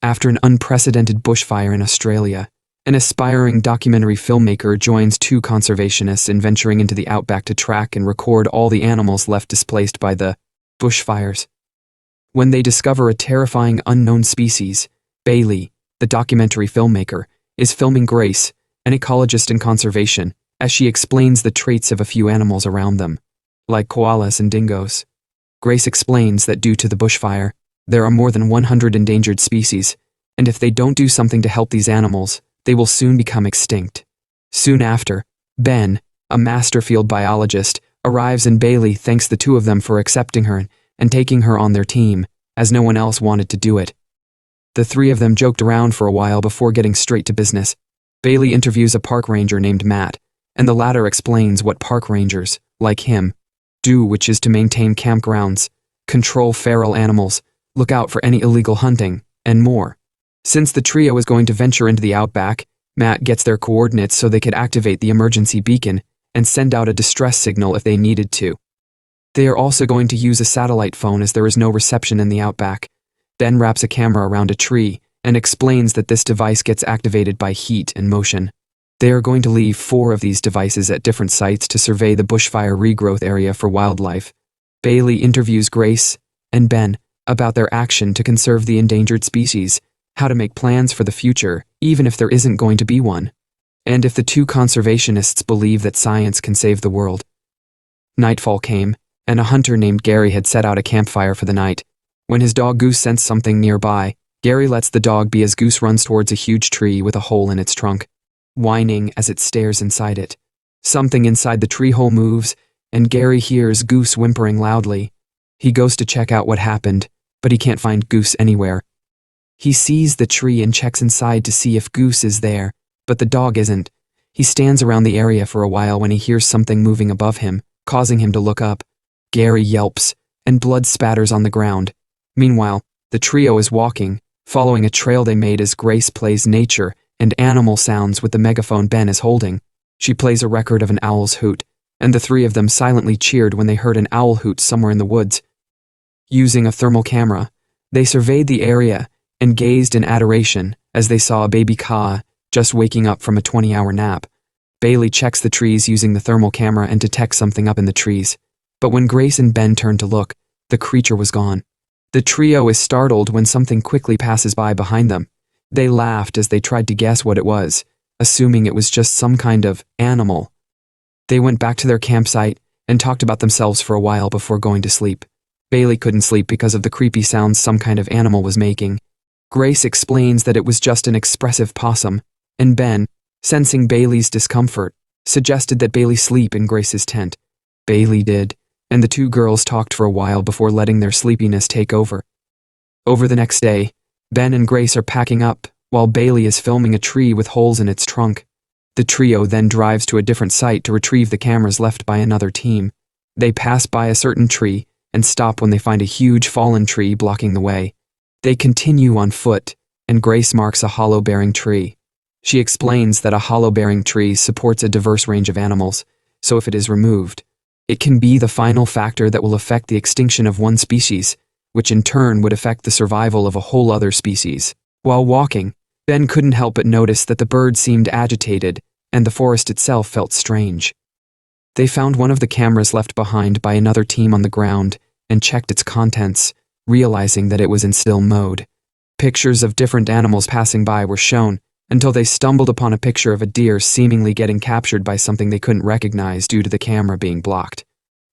After an unprecedented bushfire in Australia, an aspiring documentary filmmaker joins two conservationists in venturing into the outback to track and record all the animals left displaced by the bushfires. When they discover a terrifying unknown species, Bailey, the documentary filmmaker, is filming Grace, an ecologist in conservation, as she explains the traits of a few animals around them, like koalas and dingoes. Grace explains that due to the bushfire, there are more than 100 endangered species, and if they don't do something to help these animals, they will soon become extinct. Soon after, Ben, a master field biologist, arrives and Bailey thanks the two of them for accepting her and taking her on their team, as no one else wanted to do it. The three of them joked around for a while before getting straight to business. Bailey interviews a park ranger named Matt, and the latter explains what park rangers, like him, do, which is to maintain campgrounds, control feral animals, look out for any illegal hunting, and more. Since the trio is going to venture into the outback, Matt gets their coordinates so they could activate the emergency beacon and send out a distress signal if they needed to. They are also going to use a satellite phone as there is no reception in the outback. Ben wraps a camera around a tree and explains that this device gets activated by heat and motion. They are going to leave 4 of these devices at different sites to survey the bushfire regrowth area for wildlife. Bailey interviews Grace and Ben about their action to conserve the endangered species, how to make plans for the future, even if there isn't going to be one, and if the two conservationists believe that science can save the world. Nightfall came, and a hunter named Gary had set out a campfire for the night. When his dog Goose sensed something nearby, Gary lets the dog be as Goose runs towards a huge tree with a hole in its trunk, whining as it stares inside it. Something inside the tree hole moves, and Gary hears Goose whimpering loudly. He goes to check out what happened, but he can't find Goose anywhere. He sees the tree and checks inside to see if Goose is there, but the dog isn't. He stands around the area for a while when he hears something moving above him, causing him to look up. Gary yelps, and blood spatters on the ground. Meanwhile, the trio is walking, following a trail they made as Grace plays nature and animal sounds with the megaphone Ben is holding. She plays a record of an owl's hoot, and the three of them silently cheered when they heard an owl hoot somewhere in the woods. Using a thermal camera, they surveyed the area and gazed in adoration as they saw a baby kaa just waking up from a 20-hour nap. Bailey checks the trees using the thermal camera and detects something up in the trees. But when Grace and Ben turn to look, the creature was gone. The trio is startled when something quickly passes by behind them. They laughed as they tried to guess what it was, assuming it was just some kind of animal. They went back to their campsite and talked about themselves for a while before going to sleep. Bailey couldn't sleep because of the creepy sounds some kind of animal was making. Grace explains that it was just an expressive possum, and Ben, sensing Bailey's discomfort, suggested that Bailey sleep in Grace's tent. Bailey did, and the two girls talked for a while before letting their sleepiness take over. Over the next day, Ben and Grace are packing up while Bailey is filming a tree with holes in its trunk. The trio then drives to a different site to retrieve the cameras left by another team. They pass by a certain tree and stop when they find a huge fallen tree blocking the way. They continue on foot, and Grace marks a hollow-bearing tree. She explains that a hollow-bearing tree supports a diverse range of animals, so if it is removed, it can be the final factor that will affect the extinction of one species, which in turn would affect the survival of a whole other species. While walking, Ben couldn't help but notice that the bird seemed agitated, and the forest itself felt strange. They found one of the cameras left behind by another team on the ground and checked its contents, realizing that it was in still mode. Pictures of different animals passing by were shown, until they stumbled upon a picture of a deer seemingly getting captured by something they couldn't recognize due to the camera being blocked.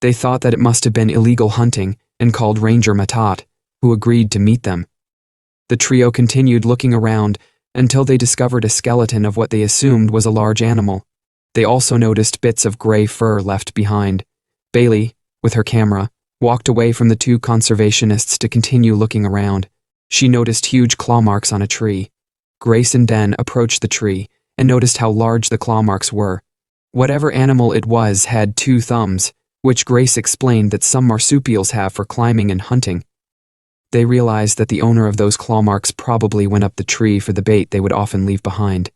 They thought that it must have been illegal hunting and called Ranger Matat, who agreed to meet them. The trio continued looking around until they discovered a skeleton of what they assumed was a large animal. They also noticed bits of gray fur left behind. Bailey, with her camera, walked away from the two conservationists to continue looking around. She noticed huge claw marks on a tree. Grace and Ben approached the tree and noticed how large the claw marks were. Whatever animal it was had 2 thumbs, which Grace explained that some marsupials have for climbing and hunting. They realized that the owner of those claw marks probably went up the tree for the bait they would often leave behind.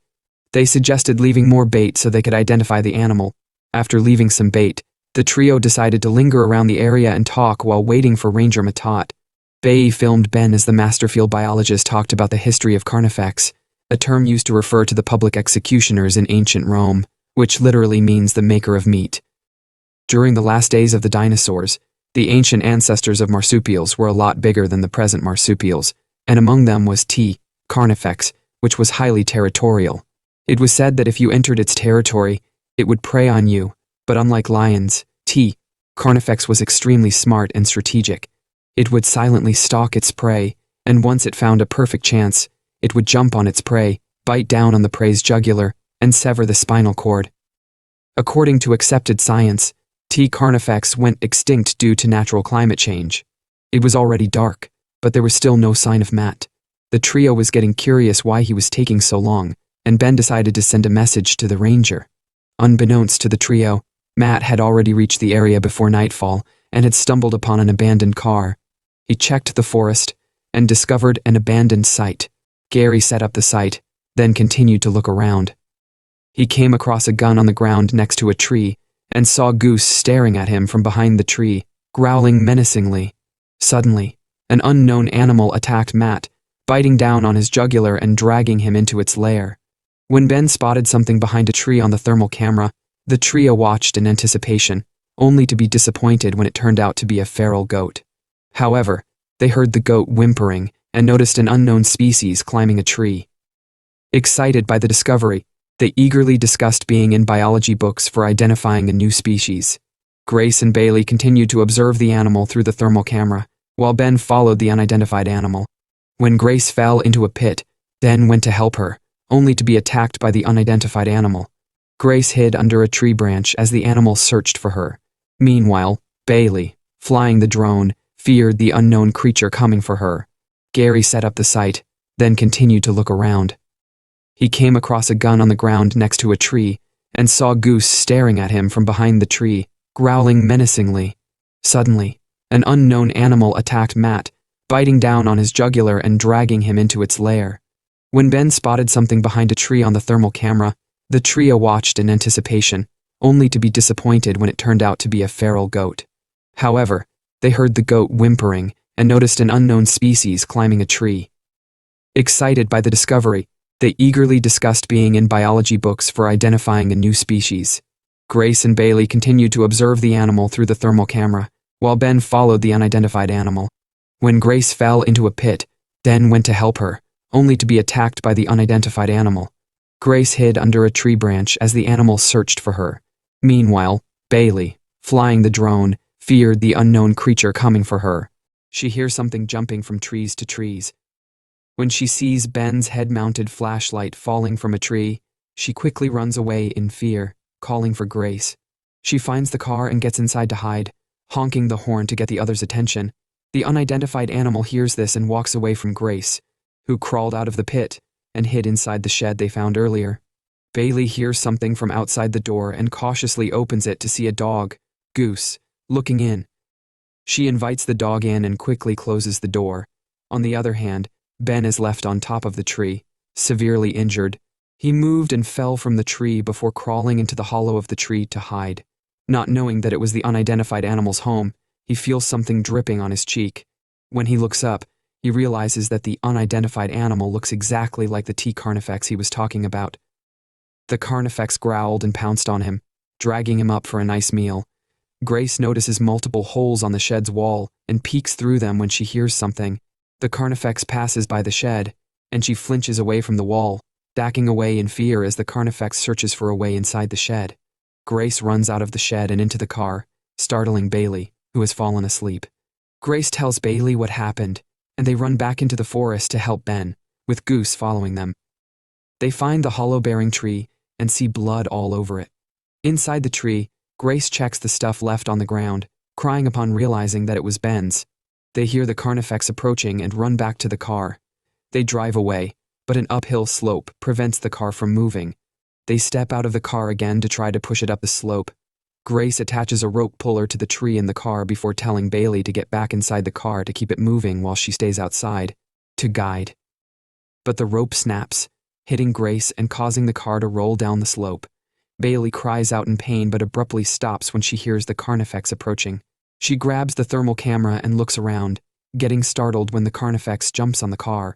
They suggested leaving more bait so they could identify the animal. After leaving some bait, the trio decided to linger around the area and talk while waiting for Ranger Matat. Bailey filmed Ben as the masterfield biologist talked about the history of Carnifex, a term used to refer to the public executioners in ancient Rome, which literally means the maker of meat. During the last days of the dinosaurs, the ancient ancestors of marsupials were a lot bigger than the present marsupials, and among them was T. Carnifex, which was highly territorial. It was said that if you entered its territory, it would prey on you, but unlike lions, T. Carnifex was extremely smart and strategic. It would silently stalk its prey, and once it found a perfect chance, it would jump on its prey, bite down on the prey's jugular, and sever the spinal cord. According to accepted science, T. Carnifex went extinct due to natural climate change. It was already dark, but there was still no sign of Matt. The trio was getting curious why he was taking so long, and Ben decided to send a message to the ranger. Unbeknownst to the trio, Matt had already reached the area before nightfall and had stumbled upon an abandoned car. He checked the forest and discovered an abandoned site. Gary set up the site, then continued to look around. He came across a gun on the ground next to a tree and saw Goose staring at him from behind the tree, growling menacingly. Suddenly, an unknown animal attacked Matt, biting down on his jugular and dragging him into its lair. When Ben spotted something behind a tree on the thermal camera, the trio watched in anticipation, only to be disappointed when it turned out to be a feral goat. However, they heard the goat whimpering and noticed an unknown species climbing a tree. Excited by the discovery, they eagerly discussed being in biology books for identifying a new species. Grace and Bailey continued to observe the animal through the thermal camera, while Ben followed the unidentified animal. When Grace fell into a pit, Ben went to help her, only to be attacked by the unidentified animal. Grace hid under a tree branch as the animal searched for her. Meanwhile, Bailey, flying the drone, feared the unknown creature coming for her. Gary set up the site, then continued to look around. He came across a gun on the ground next to a tree and saw Goose staring at him from behind the tree, growling menacingly. Suddenly, an unknown animal attacked Matt, biting down on his jugular and dragging him into its lair. When Ben spotted something behind a tree on the thermal camera, the trio watched in anticipation, only to be disappointed when it turned out to be a feral goat. However, they heard the goat whimpering and noticed an unknown species climbing a tree. Excited by the discovery, they eagerly discussed being in biology books for identifying a new species. Grace and Bailey continued to observe the animal through the thermal camera, while Ben followed the unidentified animal. When Grace fell into a pit, Ben went to help her, only to be attacked by the unidentified animal. Grace hid under a tree branch as the animal searched for her. Meanwhile, Bailey, flying the drone, feared the unknown creature coming for her. She hears something jumping from trees to trees. When she sees Ben's head-mounted flashlight falling from a tree, she quickly runs away in fear, calling for Grace. She finds the car and gets inside to hide, honking the horn to get the others' attention. The unidentified animal hears this and walks away from Grace, who crawled out of the pit and hid inside the shed they found earlier. Bailey hears something from outside the door and cautiously opens it to see a dog, Goose, looking in. She invites the dog in and quickly closes the door. On the other hand, Ben is left on top of the tree, severely injured. He moved and fell from the tree before crawling into the hollow of the tree to hide. Not knowing that it was the unidentified animal's home, he feels something dripping on his cheek. When he looks up, he realizes that the unidentified animal looks exactly like the T. Carnifex he was talking about. The Carnifex growled and pounced on him, dragging him up for a nice meal. Grace notices multiple holes on the shed's wall and peeks through them when she hears something. The Carnifex passes by the shed, and she flinches away from the wall, backing away in fear as the Carnifex searches for a way inside the shed. Grace runs out of the shed and into the car, startling Bailey, who has fallen asleep. Grace tells Bailey what happened, and they run back into the forest to help Ben, with Goose following them. They find the hollow-bearing tree and see blood all over it. Inside the tree, Grace checks the stuff left on the ground, crying upon realizing that it was Ben's. They hear the Carnifex approaching and run back to the car. They drive away, but an uphill slope prevents the car from moving. They step out of the car again to try to push it up the slope. Grace attaches a rope puller to the tree in the car before telling Bailey to get back inside the car to keep it moving while she stays outside, to guide. But the rope snaps, hitting Grace and causing the car to roll down the slope. Bailey cries out in pain but abruptly stops when she hears the Carnifex approaching. She grabs the thermal camera and looks around, getting startled when the Carnifex jumps on the car.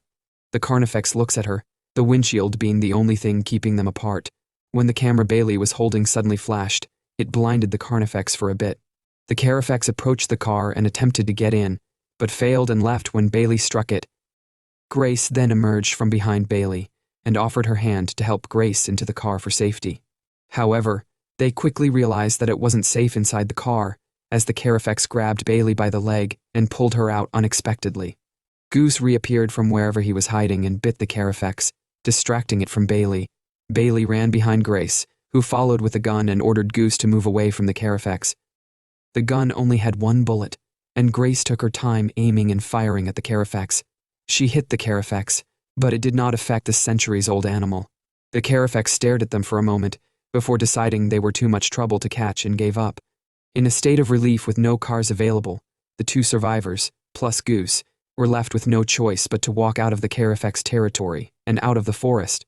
The Carnifex looks at her, the windshield being the only thing keeping them apart. When the camera Bailey was holding suddenly flashed, it blinded the Carnifex for a bit. The Carnifex approached the car and attempted to get in, but failed and left when Bailey struck it. Grace then emerged from behind Bailey and offered her hand to help Grace into the car for safety. However, they quickly realized that it wasn't safe inside the car, as the Carnifex grabbed Bailey by the leg and pulled her out unexpectedly. Goose reappeared from wherever he was hiding and bit the Carnifex, distracting it from Bailey. Bailey ran behind Grace, who followed with a gun and ordered Goose to move away from the Carnifex. The gun only had one bullet, and Grace took her time aiming and firing at the Carnifex. She hit the Carnifex, but it did not affect the centuries-old animal. The Carnifex stared at them for a moment, before deciding they were too much trouble to catch and gave up. In a state of relief with no cars available, the two survivors, plus Goose, were left with no choice but to walk out of the Carnifex territory and out of the forest.